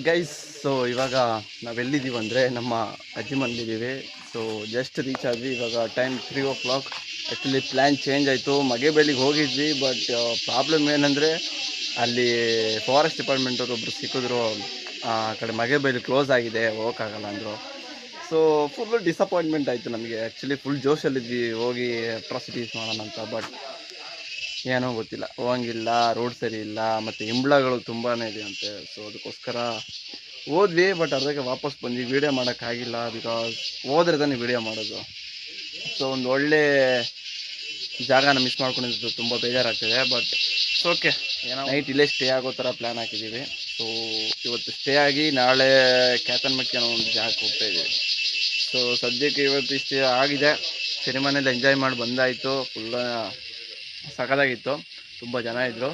Guys, so ಇವಾಗ ನಾವೆಲ್ಲಿದ್ದೀವಿ ಅಂದರೆ ನಮ್ಮ ಅಜ್ಜಿ ಮನೇಲಿದ್ದೀವಿ. ಸೊ ಜಸ್ಟ್ ರೀಚ್ ಆದ್ವಿ. ಇವಾಗ time 3 o'clock. Actually plan change ಆಯಿತು. ಮಗೇಬಳ್ಳಿಗೆ ಹೋಗಿದ್ವಿ, ಬಟ್ ಪ್ರಾಬ್ಲಮ್ ಏನಂದರೆ ಅಲ್ಲಿ ಫಾರೆಸ್ಟ್ ಡಿಪಾರ್ಟ್ಮೆಂಟವ್ರು ಒಬ್ಬರು ಸಿಕ್ಕಿದ್ರು. ಆ ಕಡೆ ಮಗೇಬಳ್ಳಿ ಕ್ಲೋಸ್ ಆಗಿದೆ, ಹೋಗೋಕ್ಕಾಗಲ್ಲ ಅಂದರು. ಸೊ ಫುಲ್ಲು ಡಿಸಪಾಯಿಂಟ್ಮೆಂಟ್ ಆಯಿತು ನಮಗೆ. ಆ್ಯಕ್ಚುಲಿ ಫುಲ್ ಜೋಶಲ್ಲಿದ್ವಿ ಹೋಗಿ ಅಟ್ರಾಸಿಟೀಸ್ ಮಾಡೋಣ ಅಂತ. ಬಟ್ ಏನೋ ಗೊತ್ತಿಲ್ಲ, ಹೋಗಂಗಿಲ್ಲ, ರೋಡ್ ಸರಿ ಇಲ್ಲ, ಮತ್ತು ಇಂಬ್ಳಗಳು ತುಂಬಾ ಇದೆ ಅಂತೆ. ಸೊ ಅದಕ್ಕೋಸ್ಕರ ಹೋದ್ವಿ, ಬಟ್ ಅರ್ಧಕ್ಕೆ ವಾಪಸ್ ಬಂದ್ವಿ. ವೀಡಿಯೋ ಮಾಡೋಕ್ಕಾಗಿಲ್ಲ, ಬಿಕಾಸ್ ಹೋದ್ರೆ ತಾನೇ ವೀಡಿಯೋ ಮಾಡೋದು. ಸೊ ಒಂದು ಒಳ್ಳೆ ಜಾಗನ ಮಿಸ್ ಮಾಡ್ಕೊಂಡಿದ್ದು ತುಂಬ ಬೇಜಾರಾಗ್ತಿದೆ. ಬಟ್ ಓಕೆ, ಏನೋ ನೈಟ್ ಇಲ್ಲೇ ಸ್ಟೇ ಆಗೋ ಥರ ಪ್ಲ್ಯಾನ್ ಹಾಕಿದ್ದೀವಿ. ಸೊ ಇವತ್ತು ಸ್ಟೇ ಆಗಿ ನಾಳೆ ಕ್ಯಾತನ್ಮಕ್ಕಿ ಅನ್ನೋ ಒಂದು ಜಾಗಕ್ಕೆ ಹೋಗ್ತಾಯಿದ್ದೀವಿ. ಸೊ ಸದ್ಯಕ್ಕೆ ಇವತ್ತು ಇಷ್ಟೇ ಆಗಿದೆ. ಸೆರೆಮನೆಯಲ್ಲಿ ಎಂಜಾಯ್ ಮಾಡಿ ಬಂದಾಯಿತು. ಫುಲ್ಲ ಸಖತ್ತಾಗಿತ್ತು, ತುಂಬ ಜನ ಇದ್ದರು.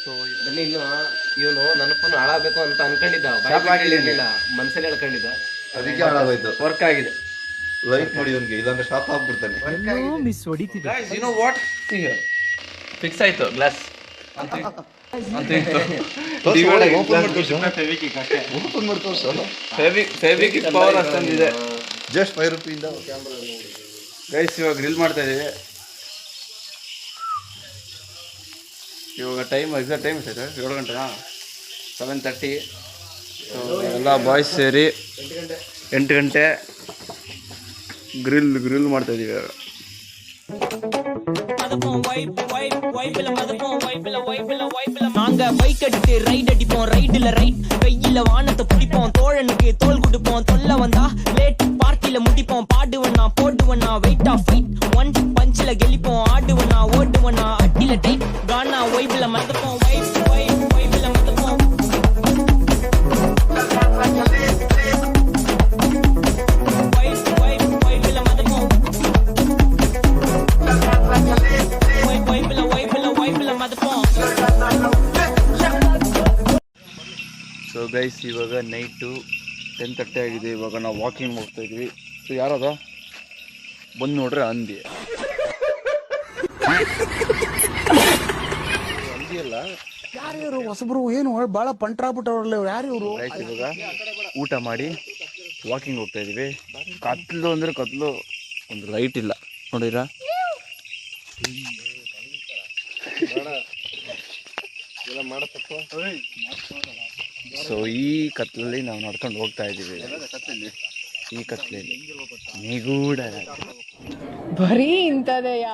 ಸೊ ಬನ್ನಿ, ಇನ್ನು ಇವನು ನನ್ನ ಫೋನ್ ಹಾಳಾಗಬೇಕು ಅಂತ ಅನ್ಕೊಂಡಿದ್ದ, ಇರಲಿಲ್ಲ, ಮನಸ್ಸಲ್ಲಿ ಹೇಳ್ಕೊಂಡಿದ್ದ. ಅದಕ್ಕೆ ಹಾಳಾಗೋಯ್ತು. ವರ್ಕ್ ಆಗಿದೆ. ಲೈಟ್ ನೋಡಿ ಇವನಿಗೆ, ಇಲ್ಲಾಂದ್ರೆ ಶಾಪ್ ಆಗ್ಬಿಡ್ತಾನೆ. ಮಿಸ್ ಹೊಡಿತಿದೆ. ಯು ನೋ ವಾಟ್, ಫಿಕ್ಸ್ ಆಯಿತು ಗ್ಲಾಸ್ ಅಂತ ಫೆವಿಕಿಕ್ ಪವರ್ ಅಷ್ಟೊಂದಿದೆ. ಜಸ್ಟ್ 5 ರೂಪಾಯಿಂದ ಗೈಸ್ ಇವಾಗ ಗ್ರಿಲ್ ಮಾಡ್ತಾ ಇದೀವಿ. ಇವಾಗ ಟೈಮ್ ಎಕ್ಸಾಕ್ಟ್ ಟೈಮ್ ಸರ್ 7 ಗಂಟೆನಾ, 7:30. ಎಲ್ಲ ಬಾಯ್ಸ್ ಸೇರಿ 8 ಗಂಟೆ ಗ್ರಿಲ್ ಮಾಡ್ತಾ ಇದೀವಿ ಇವಾಗ. நாங்க பைக் அடித்து ரைட் அடிப்போம், ரைடுல ரைட் வெயில வானத்தை பிடிப்போம், தோழனுக்கு தோல் கொடுப்போம், தொல்ல வந்தா லேட் பார்ட்டில முடிப்போம், பாடுவண்ணா போடுவண்ணா வெயிட் ஆஃப் ஃபைட் ஒன் பஞ்சில கெளிப்போம், ஆடுவண்ணா ஓடுவண்ணா அட்டில டைட் கானா வைப்ல மதப்போம், வைப்ல மதப்போம். ಸೊ ಗೈಸ್ ಇವಾಗ ನೈಟು 10:30 ಆಗಿದೆ. ಇವಾಗ ನಾವು ವಾಕಿಂಗ್ ಹೋಗ್ತಾ ಇದ್ವಿ. ಸೊ ಯಾರದ ಬಂದು ನೋಡ್ರೆ ಹಂದಿ ಅಲ್ಲ, ಯಾರು ಹೊಸಬ್ರು ಏನು ಭಾಳ ಪಂಟ್ರಾಗ್ಬಿಟ್ಟವ್ರಲ್ಲ, ಯಾರು ಇವರು? ಗೈಸ್ ಇವಾಗ ಊಟ ಮಾಡಿ ವಾಕಿಂಗ್ ಹೋಗ್ತಾ ಇದೀವಿ. ಕತ್ಲು ಅಂದರೆ ಕತ್ಲು, ಒಂದು ಲೈಟ್ ಇಲ್ಲ ನೋಡಿರಾ. ಸೊ ಈ ಕತ್ಲಲ್ಲಿ ನಾವು ನಡ್ಕೊಂಡು ಹೋಗ್ತಾ ಇದ್ದೀವಿ. ಈ ಕತ್ಲಲ್ಲಿ ನಿಗೂಢ ಬರೀ ಇಂಥದೆಯಾ?